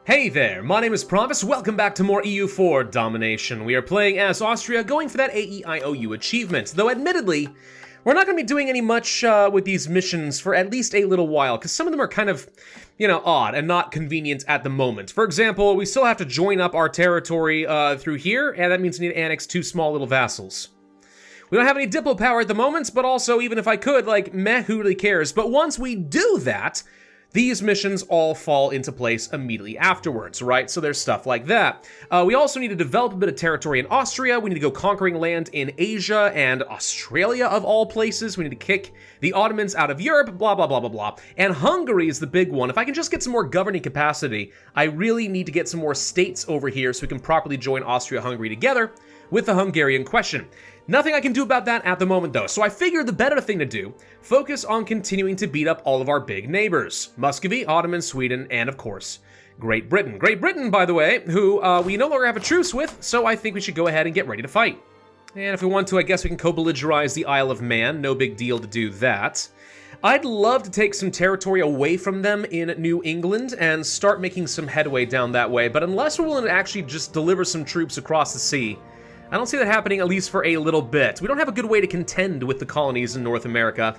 Hey there, my name is Pravus, welcome back to more EU4 Domination. We are playing as Austria, going for that AEIOU achievement, though admittedly, we're not going to be doing any much with these missions for at least a little while, because some of them are kind of, odd and not convenient at the moment. For example, we still have to join up our territory through here, and that means we need to annex 2 small little vassals. We don't have any Diplo power at the moment, but also, even if I could, meh, who really cares? But once we do that, these missions all fall into place immediately afterwards, right? So there's stuff like that. We also need to develop a bit of territory in Austria. We need to go conquering land in Asia and Australia, of all places. We need to kick the Ottomans out of Europe, blah, blah, blah, blah, blah. And Hungary is the big one. If I can just get some more governing capacity, I really need to get some more states over here so we can properly join Austria-Hungary together with the Hungarian question. Nothing I can do about that at the moment, though, so I figured the better thing to do, focus on continuing to beat up all of our big neighbors. Muscovy, Ottoman, Sweden, and of course, Great Britain. Great Britain, by the way, who we no longer have a truce with, so I think we should go ahead and get ready to fight. And if we want to, I guess we can co-belligerize the Isle of Man, no big deal to do that. I'd love to take some territory away from them in New England and start making some headway down that way, but unless we're willing to actually just deliver some troops across the sea, I don't see that happening, at least for a little bit. We don't have a good way to contend with the colonies in North America.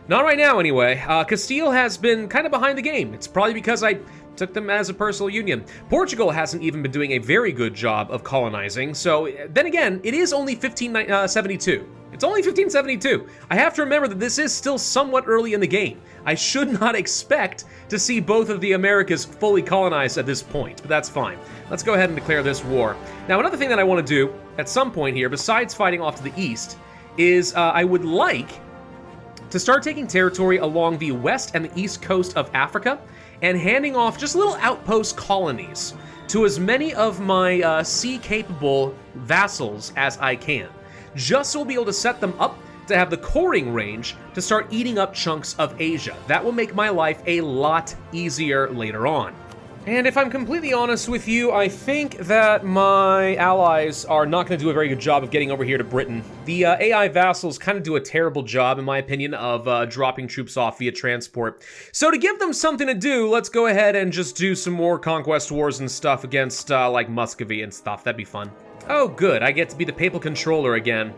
Not right now, anyway. Castile has been kind of behind the game. It's probably because I took them as a personal union. Portugal hasn't even been doing a very good job of colonizing, so then again, it is only 1572. It's only 1572. I have to remember that this is still somewhat early in the game. I should not expect to see both of the Americas fully colonized at this point, but that's fine. Let's go ahead and declare this war. Now, another thing that I want to do at some point here, besides fighting off to the east, is I would like to start taking territory along the west and the east coast of Africa and handing off just little outpost colonies to as many of my sea-capable vassals as I can, just so we'll be able to set them up to have the coring range to start eating up chunks of Asia. That will make my life a lot easier later on. And if I'm completely honest with you, I think that my allies are not going to do a very good job of getting over here to Britain. The AI vassals kind of do a terrible job, in my opinion, of dropping troops off via transport. So to give them something to do, let's go ahead and just do some more Conquest Wars and stuff against, like, Muscovy and stuff. That'd be fun. Oh, good. I get to be the papal controller again.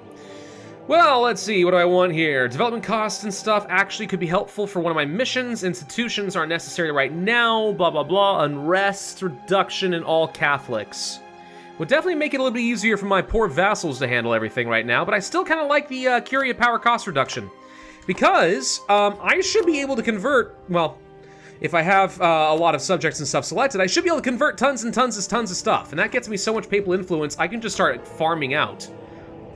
Well, let's see, what do I want here? Development costs and stuff actually could be helpful for one of my missions. Institutions aren't necessary right now, blah, blah, blah. Unrest, reduction in all Catholics. Would definitely make it a little bit easier for my poor vassals to handle everything right now, but I still kind of like the Curia power cost reduction. Because I should be able to convert, well, if I have a lot of subjects and stuff selected, I should be able to convert tons and tons of stuff. And that gets me so much papal influence, I can just start farming out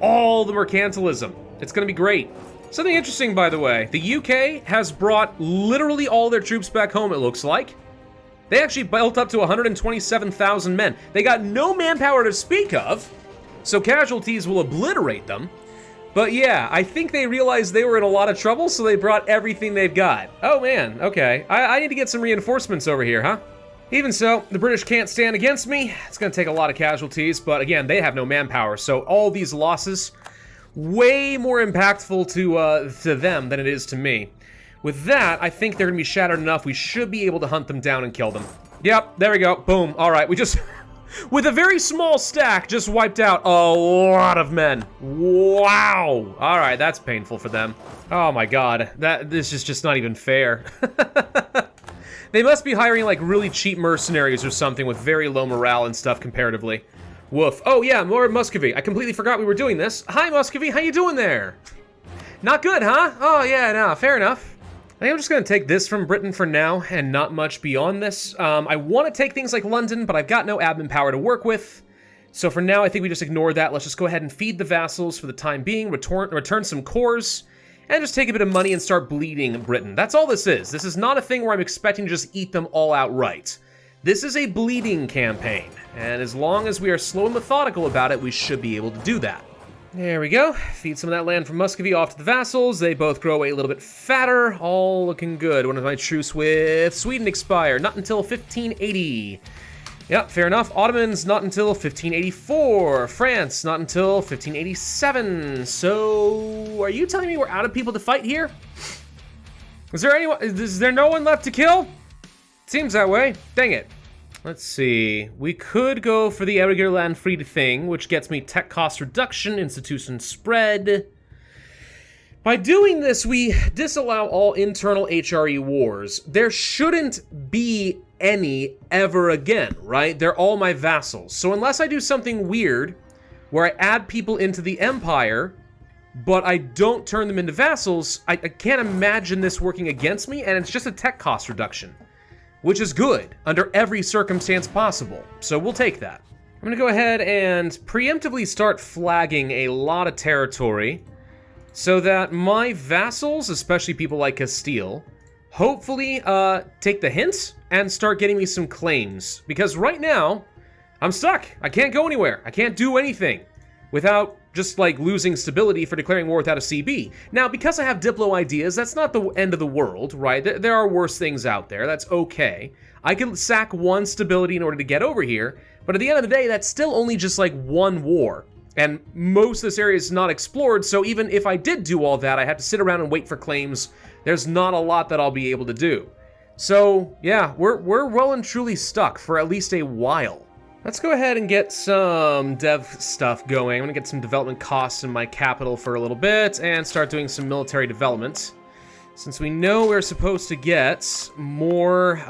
all the mercantilism. It's gonna be great. Something interesting, by the way, the UK has brought literally all their troops back home, it looks like. They actually built up to 127,000 men. They got no manpower to speak of, so casualties will obliterate them. But yeah, I think they realized they were in a lot of trouble, so they brought everything they've got. Oh man, okay. I need to get some reinforcements over here, huh? Even so, the British can't stand against me. It's going to take a lot of casualties, but again, they have no manpower, so all these losses, way more impactful to them than it is to me. With that, I think they're going to be shattered enough, we should be able to hunt them down and kill them. Yep, there we go, boom, alright, we just, with a very small stack, just wiped out a lot of men. Wow! Alright, that's painful for them. Oh my god, this is just not even fair. They must be hiring, like, really cheap mercenaries or something with very low morale and stuff comparatively. Woof. Oh, yeah, more Muscovy. I completely forgot we were doing this. Hi, Muscovy. How you doing there? Not good, huh? Oh, yeah, no, fair enough. I think I'm just going to take this from Britain for now and not much beyond this. I want to take things like London, but I've got no admin power to work with. So for now, I think we just ignore that. Let's just go ahead and feed the vassals for the time being, return some cores, and just take a bit of money and start bleeding Britain. That's all this is. This is not a thing where I'm expecting to just eat them all outright. This is a bleeding campaign, and as long as we are slow and methodical about it, we should be able to do that. There we go. Feed some of that land from Muscovy off to the vassals. They both grow a little bit fatter. All looking good. When does my truce with Sweden expire? Not until 1580. Yep, fair enough. Ottomans, not until 1584. France, not until 1587. So, are you telling me we're out of people to fight here? Is there no one left to kill? Seems that way. Dang it. Let's see. We could go for the irregular land freed thing, which gets me tech cost reduction, institution spread. By doing this, we disallow all internal HRE wars. There shouldn't be any ever again, right? They're all my vassals. So unless I do something weird, where I add people into the empire, but I don't turn them into vassals, I can't imagine this working against me, and it's just a tech cost reduction, which is good under every circumstance possible. So we'll take that. I'm gonna go ahead and preemptively start flagging a lot of territory so that my vassals, especially people like Castile, hopefully take the hint and start getting me some claims. Because right now, I'm stuck. I can't go anywhere. I can't do anything without just like losing stability for declaring war without a CB. Now, because I have Diplo ideas, that's not the end of the world, right? There are worse things out there. That's okay. I can sack one stability in order to get over here, but at the end of the day, that's still only just like one war. And most of this area is not explored, so even if I did do all that, I have to sit around and wait for claims. There's not a lot that I'll be able to do. So, yeah, we're well and truly stuck for at least a while. Let's go ahead and get some dev stuff going. I'm gonna get some development costs in my capital for a little bit and start doing some military development. Since we know we're supposed to get more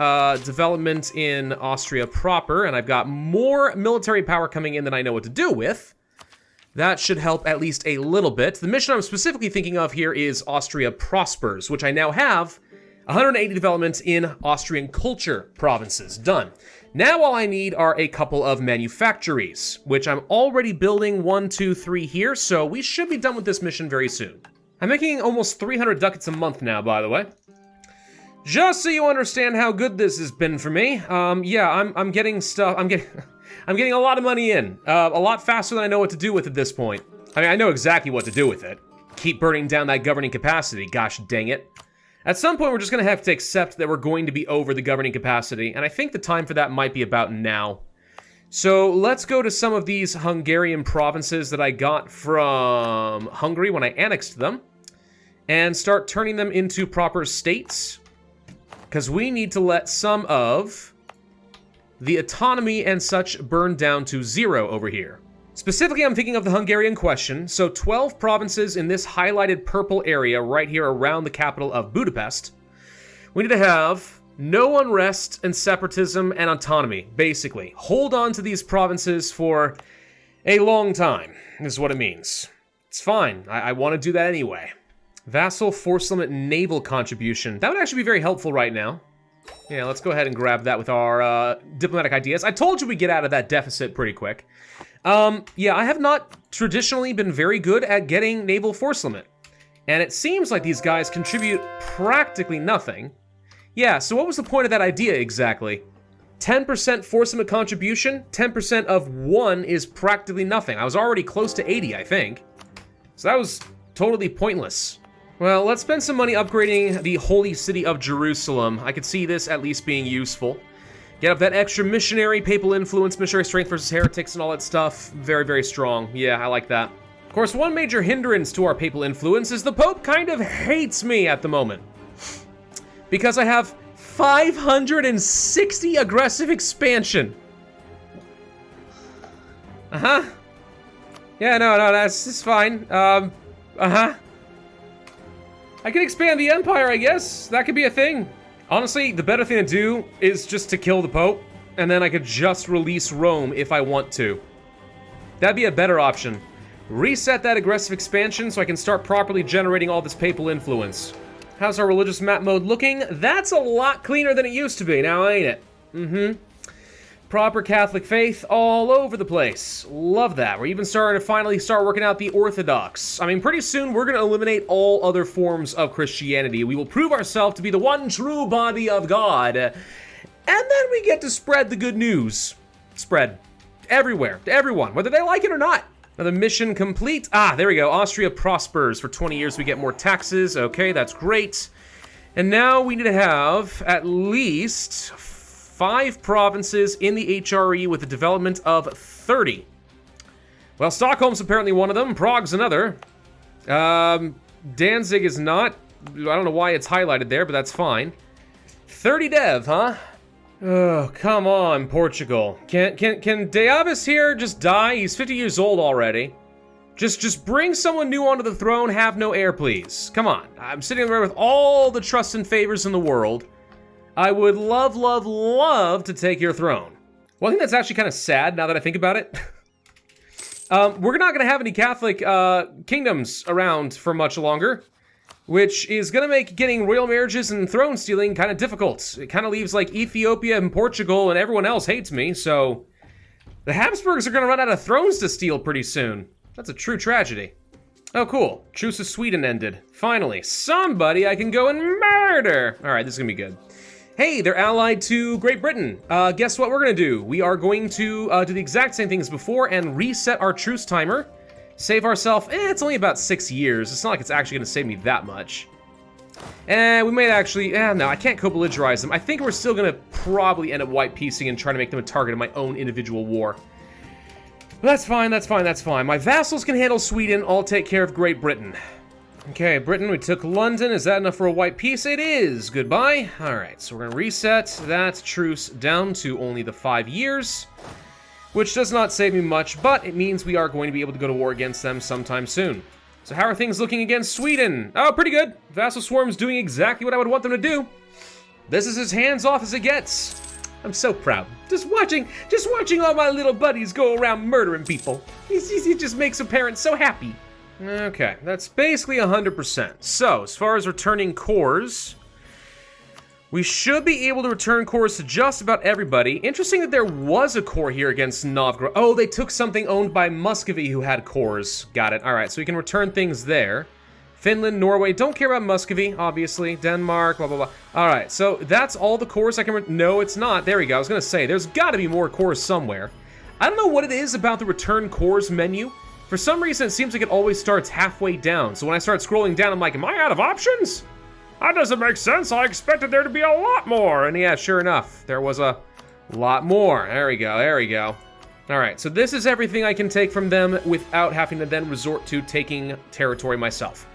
development in Austria proper, and I've got more military power coming in than I know what to do with, that should help at least a little bit. The mission I'm specifically thinking of here is Austria Prospers, which I now have 180 developments in Austrian culture provinces. Done. Now all I need are a couple of manufactories, which I'm already building 1, 2, 3 here, so we should be done with this mission very soon. I'm making almost 300 ducats a month now, by the way. Just so you understand how good this has been for me. Yeah, I'm getting stuff. I'm getting a lot of money in. A lot faster than I know what to do with at this point. I mean, I know exactly what to do with it. Keep burning down that governing capacity, gosh dang it. At some point, we're just gonna have to accept that we're going to be over the governing capacity, and I think the time for that might be about now. So let's go to some of these Hungarian provinces that I got from Hungary when I annexed them, and start turning them into proper states, because we need to let some of the autonomy and such burn down to 0 over here. Specifically, I'm thinking of the Hungarian question, so 12 provinces in this highlighted purple area right here around the capital of Budapest. We need to have no unrest and separatism and autonomy, basically. Hold on to these provinces for a long time, is what it means. It's fine, I want to do that anyway. Vassal force limit naval contribution. That would actually be very helpful right now. Yeah, let's go ahead and grab that with our diplomatic ideas. I told you we'd get out of that deficit pretty quick. Yeah, I have not traditionally been very good at getting naval force limit. And it seems like these guys contribute practically nothing. Yeah, so what was the point of that idea exactly? 10% force limit contribution, 10% of 1 is practically nothing. I was already close to 80, I think. So that was totally pointless. Well, let's spend some money upgrading the holy city of Jerusalem. I could see this at least being useful. Get up that extra missionary, papal influence, missionary strength versus heretics and all that stuff. Very, very strong. Yeah, I like that. Of course, one major hindrance to our papal influence is the Pope kind of hates me at the moment. Because I have 560 aggressive expansion. Uh-huh. Yeah, no, that's fine. Uh-huh. I can expand the empire, I guess. That could be a thing. Honestly, the better thing to do is just to kill the Pope, and then I could just release Rome if I want to. That'd be a better option. Reset that aggressive expansion so I can start properly generating all this papal influence. How's our religious map mode looking? That's a lot cleaner than it used to be, now ain't it? Mm-hmm. Proper Catholic faith all over the place. Love that. We're even starting to finally start working out the Orthodox. I mean, pretty soon we're going to eliminate all other forms of Christianity. We will prove ourselves to be the one true body of God. And then we get to spread the good news. Spread. Everywhere. To everyone. Whether they like it or not. Another mission complete. Ah, there we go. Austria prospers. For 20 years we get more taxes. Okay, that's great. And now we need to have at least 5 provinces in the HRE with a development of 30. Well, Stockholm's apparently one of them. Prague's another. Danzig is not. I don't know why it's highlighted there, but that's fine. 30 dev, huh? Oh, come on, Portugal. Can Davis here just die? He's 50 years old already. Just bring someone new onto the throne, have no heir, please. Come on. I'm sitting there with all the trust and favors in the world. I would love, love, love to take your throne. One thing that's actually kind of sad now that I think about it. We're not going to have any Catholic kingdoms around for much longer, which is going to make getting royal marriages and throne stealing kind of difficult. It kind of leaves like Ethiopia and Portugal and everyone else hates me, so the Habsburgs are going to run out of thrones to steal pretty soon. That's a true tragedy. Oh, cool. Truce with Sweden ended. Finally, somebody I can go and murder. All right, this is going to be good. Hey, they're allied to Great Britain. Guess what we're going to do? We are going to do the exact same thing as before and reset our truce timer. Save ourselves, it's only about 6 years. It's not like it's actually going to save me that much. And we might actually, no, I can't co-belligerize them. I think we're still going to probably end up white piecing and trying to make them a target of my own individual war. That's fine, that's fine, that's fine. My vassals can handle Sweden, I'll take care of Great Britain. Okay, Britain, we took London. Is that enough for a white piece? It is. Goodbye. All right, so we're going to reset that truce down to only the 5 years, which does not save me much, but it means we are going to be able to go to war against them sometime soon. So how are things looking against Sweden? Oh, pretty good. Vassal Swarm's doing exactly what I would want them to do. This is as hands-off as it gets. I'm so proud. Just watching all my little buddies go around murdering people. It just makes a parent so happy. Okay, that's basically 100%. So, as far as returning cores, we should be able to return cores to just about everybody. Interesting that there was a core here against Novgorod. Oh, they took something owned by Muscovy who had cores. Got it. All right, so we can return things there. Finland, Norway, don't care about Muscovy, obviously. Denmark, blah, blah, blah. All right, so that's all the cores I can... No, it's not. There we go. I was going to say, there's got to be more cores somewhere. I don't know what it is about the return cores menu. For some reason, it seems like it always starts halfway down. So when I start scrolling down, I'm like, am I out of options? That doesn't make sense. I expected there to be a lot more. And yeah, sure enough, there was a lot more. There we go, there we go. All right, so this is everything I can take from them without having to then resort to taking territory myself.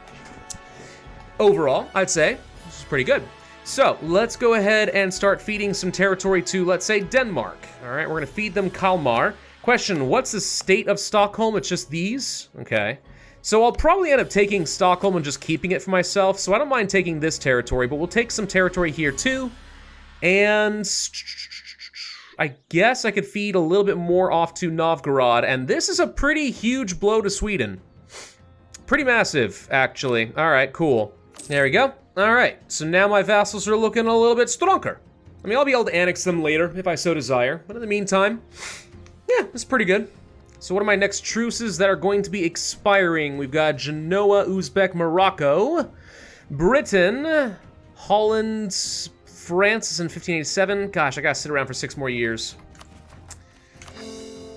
Overall, I'd say this is pretty good. So let's go ahead and start feeding some territory to, let's say, Denmark. All right, we're gonna feed them Kalmar. Question, what's the state of Stockholm? It's just these? Okay. So I'll probably end up taking Stockholm and just keeping it for myself, so I don't mind taking this territory, but we'll take some territory here too. And I guess I could feed a little bit more off to Novgorod, and this is a pretty huge blow to Sweden. Pretty massive, actually. All right, cool. There we go. All right, so now my vassals are looking a little bit stronger. I mean, I'll be able to annex them later if I so desire, but in the meantime, yeah, it's pretty good. So what are my next truces that are going to be expiring? We've got Genoa, Uzbek, Morocco, Britain, Holland, France is in 1587. Gosh, I gotta sit around for 6 more years.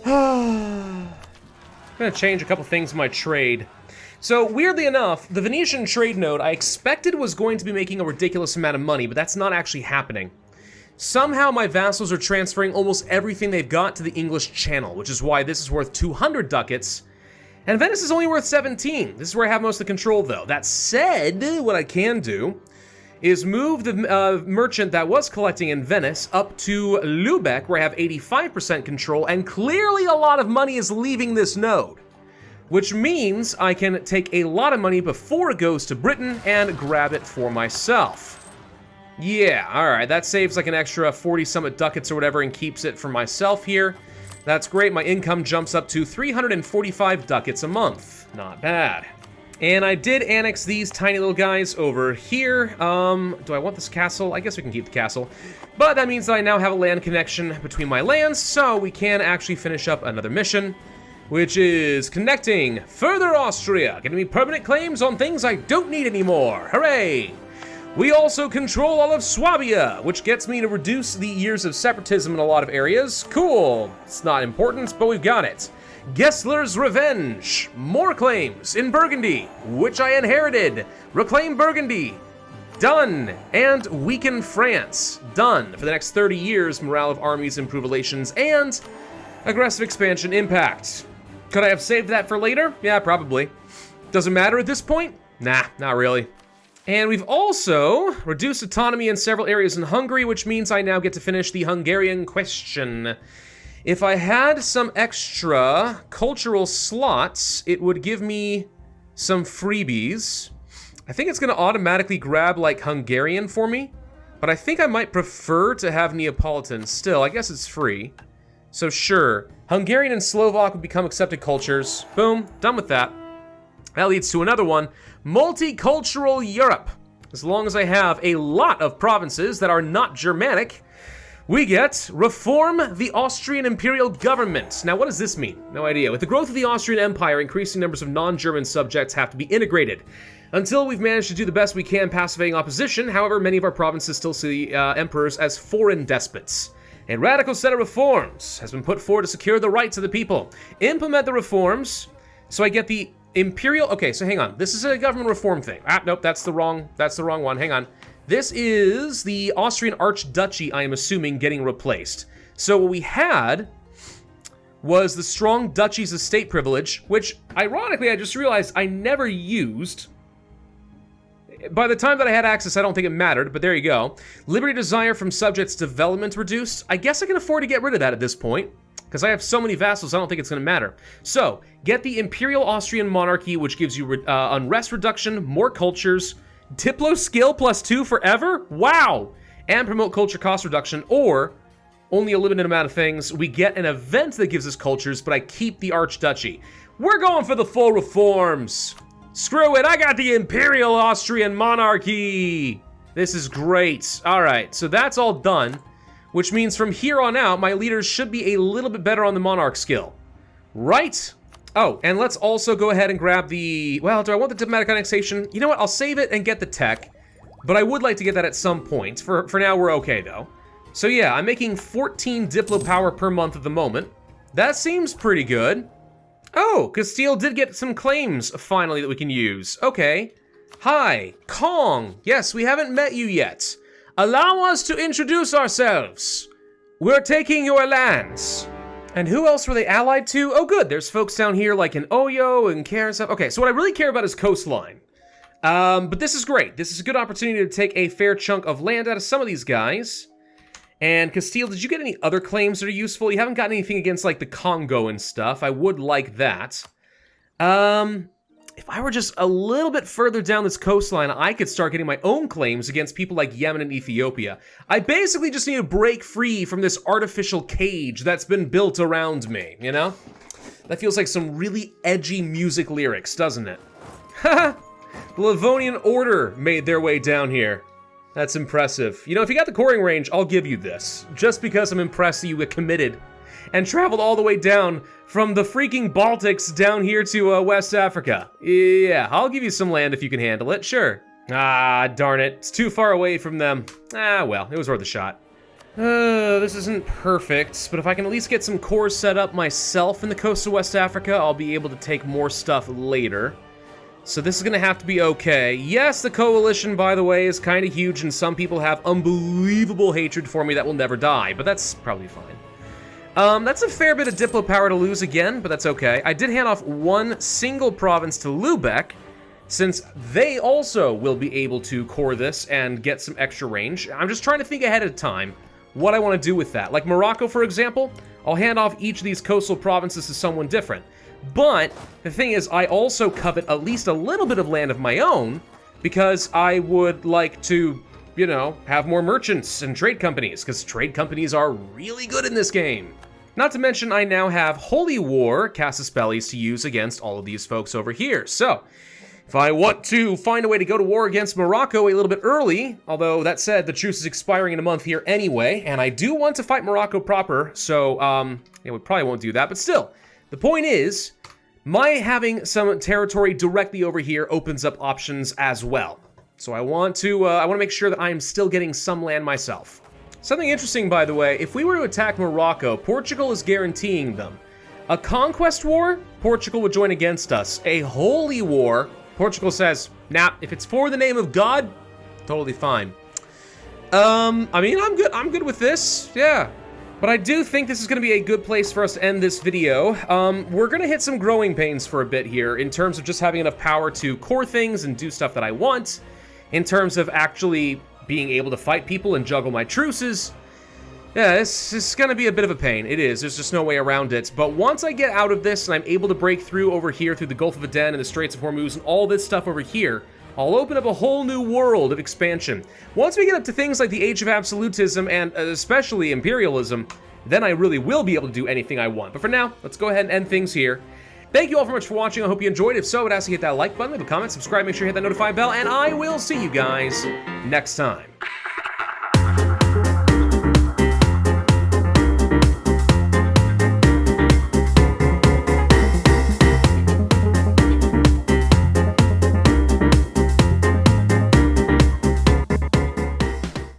I'm gonna change a couple things in my trade. So weirdly enough, the Venetian trade node I expected was going to be making a ridiculous amount of money, but that's not actually happening. Somehow my vassals are transferring almost everything they've got to the English Channel, which is why this is worth 200 ducats, and Venice is only worth 17. This is where I have most of the control, though. That said, what I can do is move the merchant that was collecting in Venice up to Lübeck, where I have 85% control, and clearly a lot of money is leaving this node, which means I can take a lot of money before it goes to Britain and grab it for myself. Yeah, all right, that saves like an extra 40-something ducats or whatever and keeps it for myself here. That's great, my income jumps up to 345 ducats a month. Not bad. And I did annex these tiny little guys over here. Do I want this castle? I guess we can keep the castle. But that means that I now have a land connection between my lands, so we can actually finish up another mission, which is connecting further Austria, getting me permanent claims on things I don't need anymore. Hooray! We also control all of Swabia, which gets me to reduce the years of separatism in a lot of areas. Cool. It's not important, but we've got it. Gessler's Revenge. More claims in Burgundy, which I inherited. Reclaim Burgundy. Done. And weaken France. Done. For the next 30 years, morale of armies, improve relations, and aggressive expansion impact. Could I have saved that for later? Yeah, probably. Doesn't matter at this point? Nah, not really. And we've also reduced autonomy in several areas in Hungary, which means I now get to finish the Hungarian question. If I had some extra cultural slots, it would give me some freebies. I think it's going to automatically grab, like, Hungarian for me. But I think I might prefer to have Neapolitan still. I guess it's free. So sure. Hungarian and Slovak would become accepted cultures. Boom. Done with that. That leads to another one. Multicultural Europe. As long as I have a lot of provinces that are not Germanic, we get reform the Austrian imperial government. Now, what does this mean? No idea. With the growth of the Austrian Empire, increasing numbers of non-German subjects have to be integrated. Until we've managed to do the best we can pacifying opposition, however, many of our provinces still see emperors as foreign despots. A radical set of reforms has been put forward to secure the rights of the people. Implement the reforms, so I get the imperial... Okay, so hang on. This is a government reform thing. Ah, nope, that's the wrong one. Hang on. This is the Austrian Archduchy, I am assuming, getting replaced. So what we had was the strong duchy's estate privilege, which, ironically, I just realized I never used. By the time that I had access, I don't think it mattered, but there you go. Liberty desire from subjects development reduced. I guess I can afford to get rid of that at this point, because I have so many vassals, I don't think it's going to matter. So, get the Imperial Austrian Monarchy, which gives you unrest reduction, more cultures, Diplo skill +2 forever? Wow! And promote culture cost reduction, or only a limited amount of things. We get an event that gives us cultures, but I keep the Archduchy. We're going for the full reforms! Screw it, I got the Imperial Austrian Monarchy! This is great. Alright, so that's all done, which means from here on out, my leaders should be a little bit better on the Monarch skill. Right? Oh, and let's also go ahead and grab the... Well, do I want the diplomatic annexation? You know what, I'll save it and get the tech, but I would like to get that at some point. For now, we're okay, though. So yeah, I'm making 14 Diplo power per month at the moment. That seems pretty good. Oh, Castile did get some claims, finally, that we can use. Okay. Hi, Kong. Yes, we haven't met you yet. Allow us to introduce ourselves. We're taking your lands. And who else were they allied to? Oh, good. There's folks down here like in AEIOU and care and stuff. Okay, so what I really care about is coastline. But this is great. This is a good opportunity to take a fair chunk of land out of some of these guys. And Castile, did you get any other claims that are useful? You haven't gotten anything against, like, the Congo and stuff. I would like that. If I were just a little bit further down this coastline, I could start getting my own claims against people like Yemen and Ethiopia. I basically just need to break free from this artificial cage that's been built around me, you know? That feels like some really edgy music lyrics, doesn't it? Haha! The Livonian Order made their way down here. That's impressive. You know, if you got the coring range, I'll give you this. Just because I'm impressed that you get committed and traveled all the way down from the freaking Baltics down here to West Africa. Yeah, I'll give you some land if you can handle it, sure. Ah, darn it. It's too far away from them. Ah, well, it was worth a shot. This isn't perfect, but if I can at least get some cores set up myself in the coast of West Africa, I'll be able to take more stuff later. So this is going to have to be okay. Yes, the coalition, by the way, is kind of huge, and some people have unbelievable hatred for me that will never die, but that's probably fine. That's a fair bit of Diplo power to lose again, but that's okay. I did hand off one single province to Lubeck, since they also will be able to core this and get some extra range. I'm just trying to think ahead of time what I want to do with that. Like Morocco, for example, I'll hand off each of these coastal provinces to someone different. But the thing is, I also covet at least a little bit of land of my own because I would like to, you know, have more merchants and trade companies, because trade companies are really good in this game. Not to mention, I now have Holy War Casus Bellis to use against all of these folks over here. So, if I want to find a way to go to war against Morocco a little bit early, although that said, the truce is expiring in a month here anyway, and I do want to fight Morocco proper, so, yeah, we probably won't do that, but still. The point is, my having some territory directly over here opens up options as well. So I want to make sure that I am still getting some land myself. Something interesting, by the way, if we were to attack Morocco, Portugal is guaranteeing them. A conquest war, Portugal would join against us. A holy war, Portugal says, nah, if it's for the name of God, totally fine. I mean, I'm good with this, yeah. But I do think this is going to be a good place for us to end this video. We're going to hit some growing pains for a bit here in terms of just having enough power to core things and do stuff that I want. in terms of actually being able to fight people and juggle my truces, yeah, this is going to be a bit of a pain. It is. There's just no way around it. But once I get out of this and I'm able to break through over here through the Gulf of Aden and the Straits of Hormuz and all this stuff over here, I'll open up a whole new world of expansion. Once we get up to things like the Age of Absolutism and especially Imperialism, then I really will be able to do anything I want. But for now, let's go ahead and end things here. Thank you all very much for watching. I hope you enjoyed. If so, I'd ask you to hit that like button, leave a comment, subscribe, make sure you hit that notify bell, and I will see you guys next time.